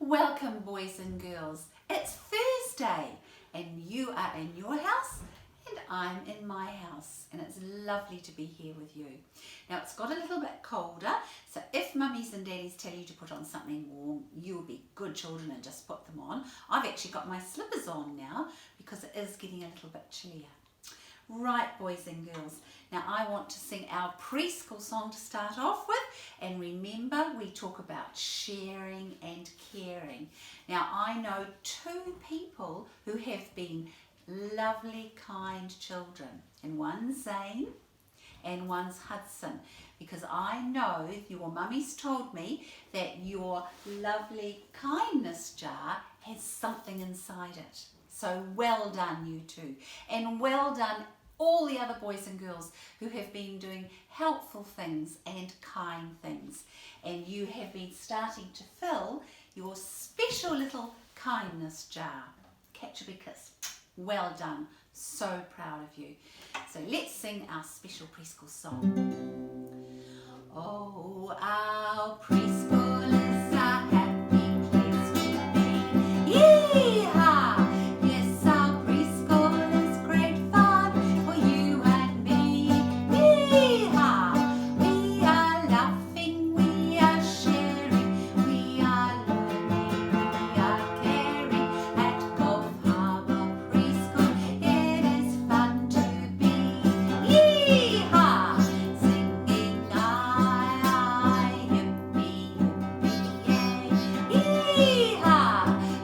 Welcome, boys and girls. It's Thursday and you are in your house and I'm in my house, and it's lovely to be here with you. Now it's got a little bit colder, so if mummies and daddies tell you to put on something warm, you'll be good children and just put them on. I've actually got my slippers on now because it is getting a little bit chillier. Right, boys and girls, now I want to sing our preschool song to start off with, and remember we talk about sharing and caring. Now I know two people who have been lovely, kind children, and one's Zane and one's Hudson, because I know your mummy's told me that your lovely kindness jar has something inside it. So well done, you two, and well done all the other boys and girls who have been doing helpful things and kind things, and you have been starting to fill your special little kindness jar. Catch a big kiss. Well done. So proud of you. So let's sing our special preschool song. Oh, our preschool is a happy place to be. Yee-haw! Yes, our preschool is great fun for you and me. Yee-haw! We are laughing, we are sharing, we are learning, we are caring. At Gulf Harbour Preschool, it is fun to be. Yee-haw! Singing I, yippee, yippee, yay. Yee-haw!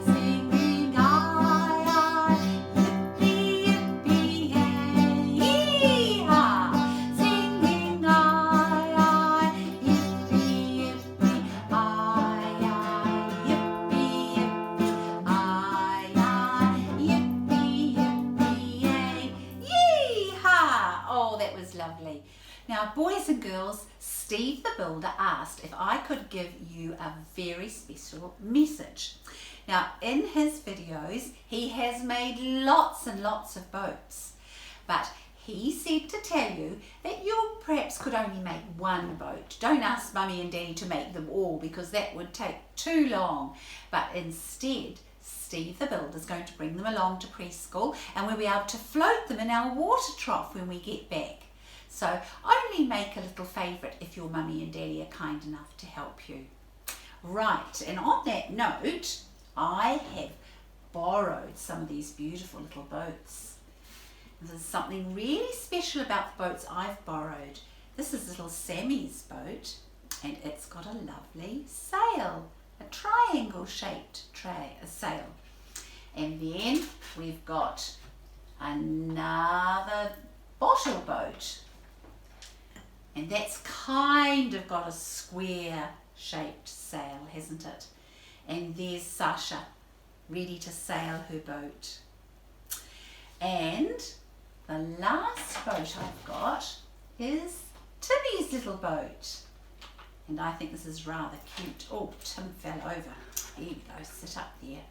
Singing I, yippee, yippee, yay. Yee-haw! Singing I, yippee, yippee, yippee, yippee, yippee, yay. Yee-haw! Oh, that was lovely. Now, boys and girls, Steve the Builder asked if I could give you a very special message. Now, in his videos, he has made lots and lots of boats, but he said to tell you that you perhaps could only make one boat. Don't ask Mummy and Daddy to make them all, because that would take too long. But instead, Steve the Builder is going to bring them along to preschool, and we'll be able to float them in our water trough when we get back. So only make a little favourite if your Mummy and Daddy are kind enough to help you. Right, and on that note, I have borrowed some of these beautiful little boats. There's something really special about the boats I've borrowed. This is little Sammy's boat, and it's got a lovely sail, a triangle shaped sail. And then we've got another bottle boat, and that's kind of got a square shaped sail, hasn't it? And there's Sasha, ready to sail her boat. And the last boat I've got is Timmy's little boat. And I think this is rather cute. Oh, Tim fell over. There you go, sit up there.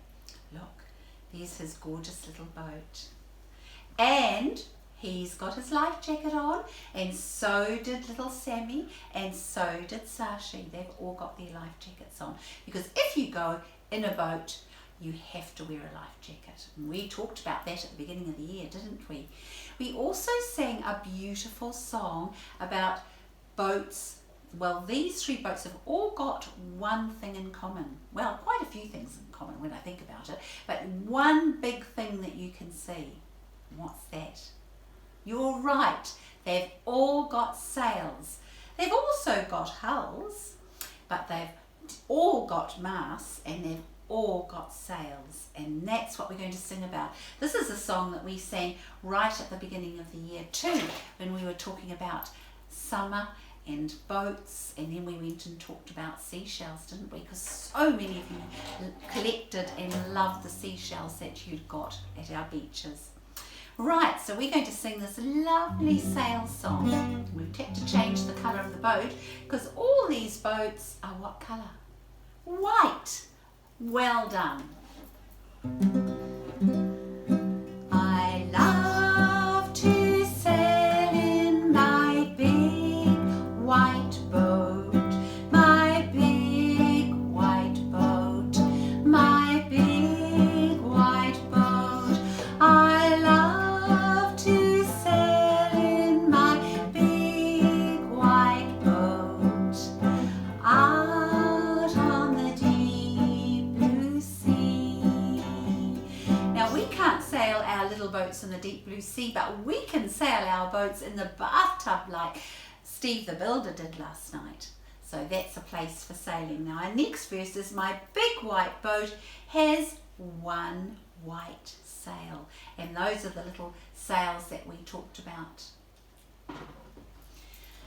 Look, there's his gorgeous little boat. And he's got his life jacket on, and so did little Sammy, and so did Sashi. They've all got their life jackets on, because if you go in a boat, you have to wear a life jacket. And we talked about that at the beginning of the year, didn't we? We also sang a beautiful song about boats. Well, these three boats have all got one thing in common. Well, quite a few things in common when I think about it, but one big thing that you can see. What's that? You're right, they've all got sails. They've also got hulls, but they've all got masts, and they've all got sails, and that's what we're going to sing about. This is a song that we sang right at the beginning of the year too, when we were talking about summer and boats, and then we went and talked about seashells, didn't we? Because so many of you collected and loved the seashells that you'd got at our beaches. Right, so we're going to sing this lovely sail song. We've had to change the colour of the boat, because all these boats are what colour? White. Well done. I love to sail in my big white boat, my big white boat. deep blue sea, but we can sail our boats in the bathtub like Steve the Builder did last night. So that's a place for sailing. Now our next verse is, my big white boat has one white sail. And those are the little sails that we talked about.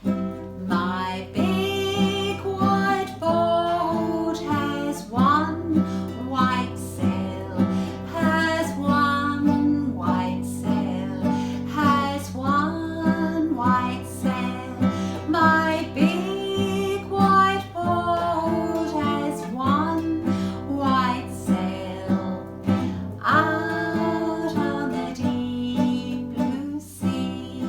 My big white boat has one white sail, has one white sail, has one white sail. My big white boat has one white sail, out on the deep blue sea.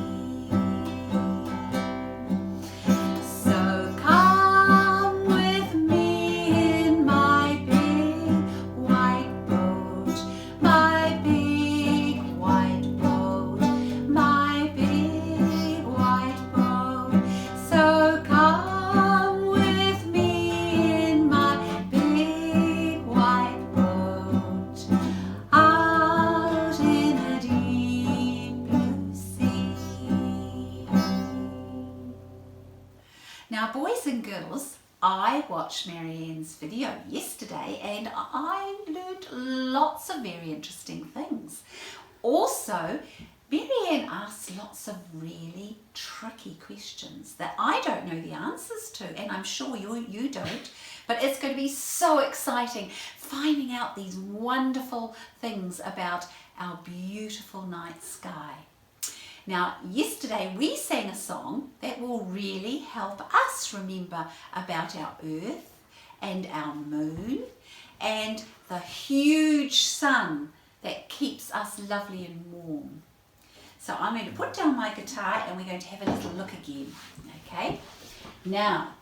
So come with me in my big white boat, my big white boat, my big white boat. So come with me in my big white boat, out in the deep blue sea. Now boys and girls, I watched Marianne's video yesterday and I learned lots of very interesting things. Also, Marianne asked lots of really tricky questions that I don't know the answers to, and I'm sure you don't, but it's going to be so exciting finding out these wonderful things about our beautiful night sky. Now, yesterday we sang a song that will really help us remember about our earth and our moon and the huge sun that keeps us lovely and warm. So I'm going to put down my guitar and we're going to have a little look again, okay? Now,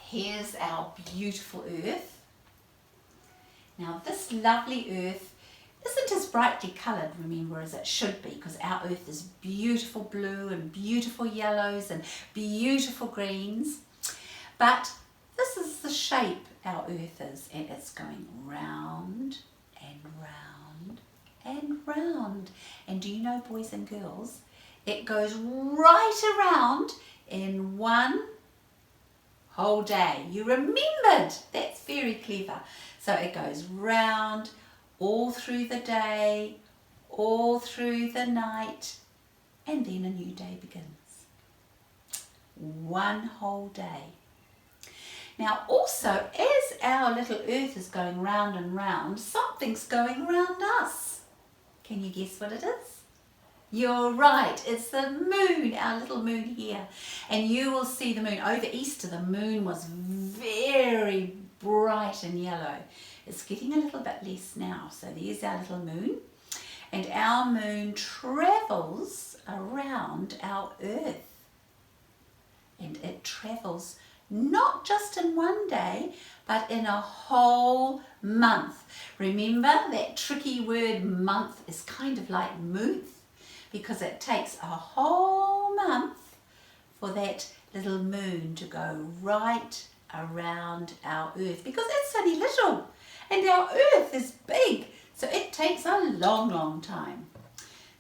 here's our beautiful earth. Now, this lovely earth isn't as brightly coloured, remember, as it should be, because our earth is beautiful blue and beautiful yellows and beautiful greens. But this is the shape our earth is, and it's going round and round and round. And do you know, boys and girls, it goes right around in one whole day. You remembered. That's very clever. So it goes round all through the day, all through the night, and then a new day begins. One whole day. Now also, as our little earth is going round and round, something's going round us. Can you guess what it is? You're right, it's the moon, our little moon here. And you will see the moon. Over Easter, the moon was very bright and yellow. It's getting a little bit less now. So there's our little moon. And our moon travels around our earth. And it travels not just in one day, but in a whole month. Remember that tricky word month is kind of like month, because it takes a whole month for that little moon to go right around our earth, because it's only little and our earth is big, so it takes a long, long time.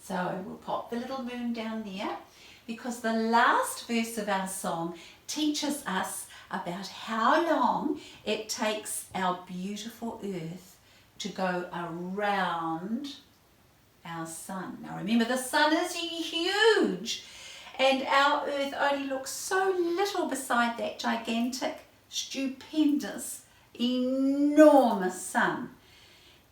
So we'll pop the little moon down there, because the last verse of our song teaches us about how long it takes our beautiful earth to go around our sun. Now remember, the sun is huge and our earth only looks so little beside that gigantic, stupendous, enormous sun.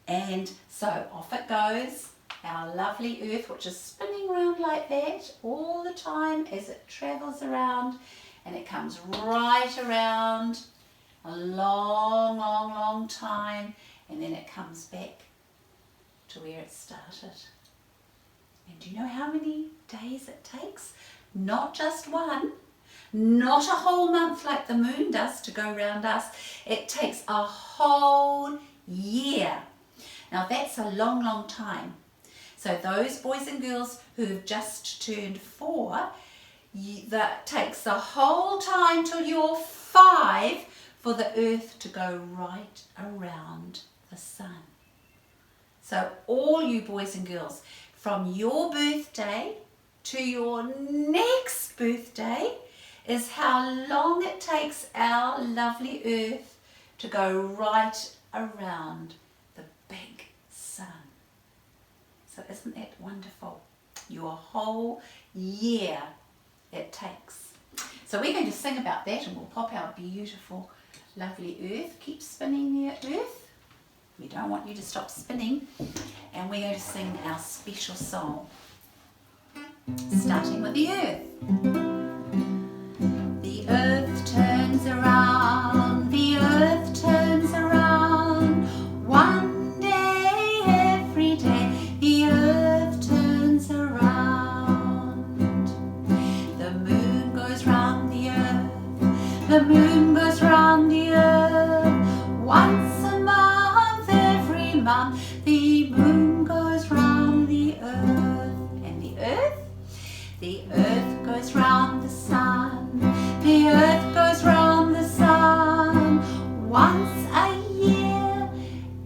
And so off it goes, our lovely earth, which is spinning around like that all the time as it travels around, and it comes right around a long, long, long time, and then it comes back to where it started. And do you know how many days it takes? Not just one, not a whole month like the moon does to go round us. It takes a whole year. Now that's a long, long time. So those boys and girls who have just turned 4, that takes the whole time till you're 5 for the earth to go right around the sun. So all you boys and girls from your birthday to your next birthday is how long it takes our lovely Earth to go right around the big sun. So isn't that wonderful? Your whole year it takes. So we're going to sing about that, and we'll pop our beautiful, lovely Earth. Keep spinning there, Earth. We don't want you to stop spinning. And we're going to sing our special song, starting with the Earth. The Earth turns around, the Earth turns around, one day, every day, the Earth turns around. The moon goes round the Earth, the moon goes round the Earth, once a month, every month, the moon goes round the Earth. And the Earth goes round the sun, the Earth goes round the sun, once a year,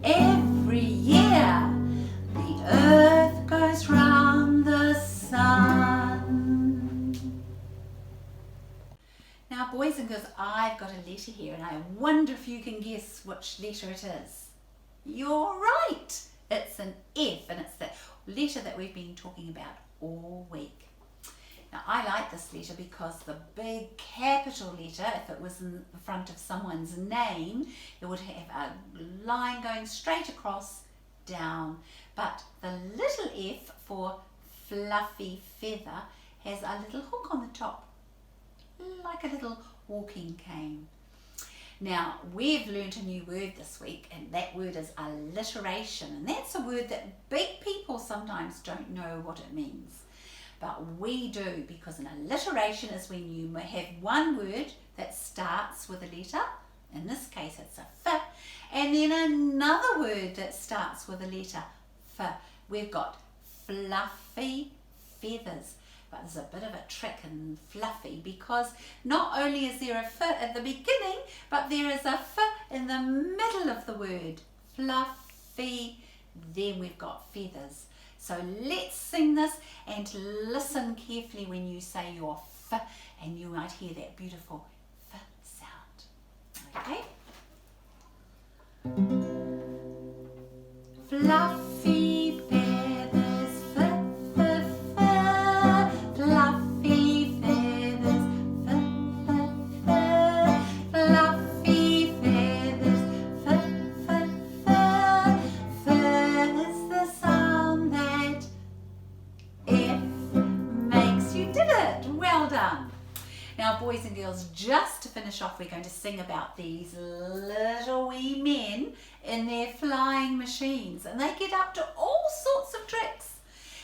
every year, the Earth goes round the sun. Now boys and girls, I've got a letter here, and I wonder if you can guess which letter it is. You're right, it's an F, and it's the letter that we've been talking about all week. Now I like this letter because the big capital letter, if it was in the front of someone's name, it would have a line going straight across, down. But the little f for fluffy feather has a little hook on the top, like a little walking cane. Now we've learnt a new word this week, and that word is alliteration, and that's a word that big people sometimes don't know what it means. But we do, because an alliteration is when you have one word that starts with a letter, in this case it's a F, and then another word that starts with a letter F. We've got fluffy feathers, but there's a bit of a trick in fluffy, because not only is there a F at the beginning, but there is a F in the middle of the word, fluffy, then we've got feathers. So let's sing this and listen carefully when you say your F, and you might hear that beautiful F sound. Okay? Fluffy feathers, F, F, F. Fluffy feathers, F, F, F. Fluffy feathers, F, F, F. F is the sound that F makes. You did it! Well done! Now boys and girls, just to finish off, we're going to sing about these little wee men in their flying machines, and they get up to all sorts of tricks.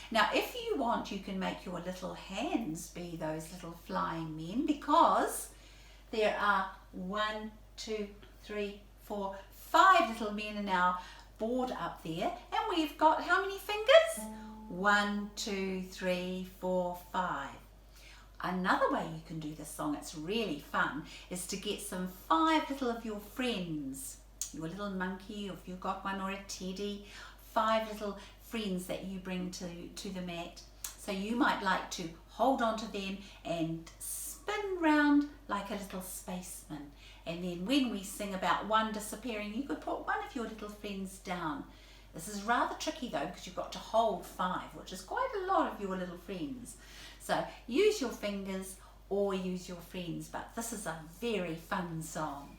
Now if you want, you can make your little hands be those little flying men, because there are 1, 2, 3, 4, 5 little men in our board up there, and we've got how many fingers? 1, 2, 3, 4, 5. Another way you can do this song, it's really fun, is to get some 5 little of your friends, your little monkey, or if you've got one, or a teddy, 5 little friends that you bring to the mat. So you might like to hold on to them and spin round like a little spaceman. And then when we sing about one disappearing, you could put one of your little friends down. This is rather tricky though, because you've got to hold 5, which is quite a lot of your little friends. So use your fingers or use your friends, but this is a very fun song.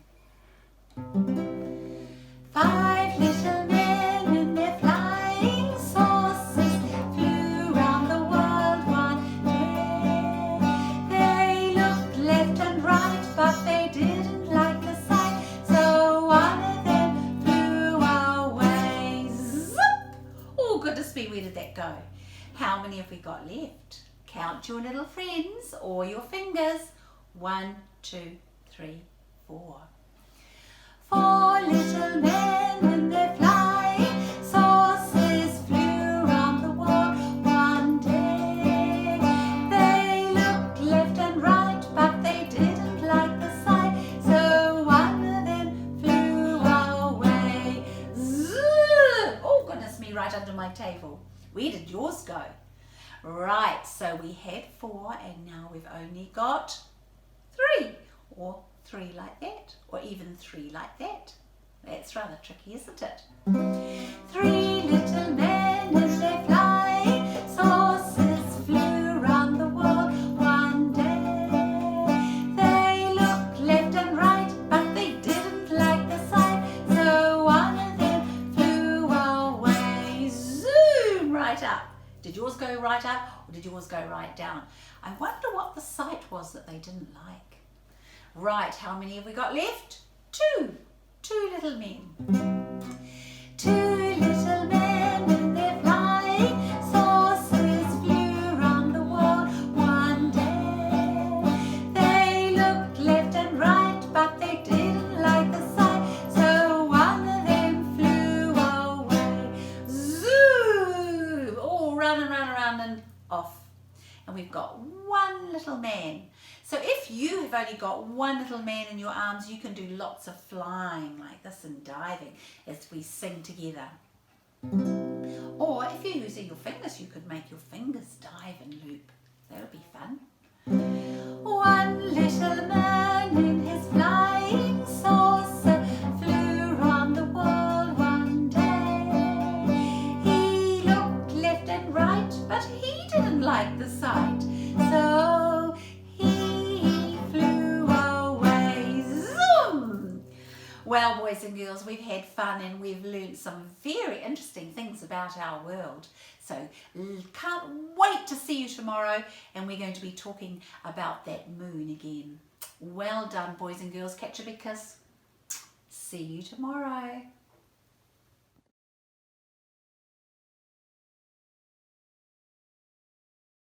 5 little men in their flying saucers flew round the world one day. They looked left and right, but they didn't like the sight, so one of them flew away. Zip! Oh goodness me, where did that go? How many have we got left? Count your little friends or your fingers. 1, 2, 3, 4. 4 little men in their flying saucers flew round the world one day. They looked left and right, but they didn't like the sight, so one of them flew away. Zzz! Oh goodness me, right under my table. Where did yours go? Right, so we had 4 and now we've only got 3, or 3 like that, or even 3 like that. That's rather tricky, isn't it? 3 little men as they fly, saucers flew round the world one day. They looked left and right, but they didn't like the sight, so one of them flew away, zoom, right up. Did yours go right up, or did yours go right down? I wonder what the sight was that they didn't like. Right, how many have we got left? 2. 2 little men. 2 little men in their flying saucers flew round the world one day. They looked left and right, but they didn't like the sight, so one of them flew away. Zoom! All run and run around and off. And we've got 1 little man. So if you have only got 1 little man in your arms, you can do lots of flying like this and diving as we sing together. Or if you're using your fingers, you could make your fingers dive and loop. That would be fun. 1 little man in his flying saucer flew round the world one day. He looked left and right, but he didn't like the sight, so he flew away. Zoom! Well, boys and girls, we've had fun and we've learned some very interesting things about our world. So can't wait to see you tomorrow, and we're going to be talking about that moon again. Well done, boys and girls. Catch a big kiss. See you tomorrow.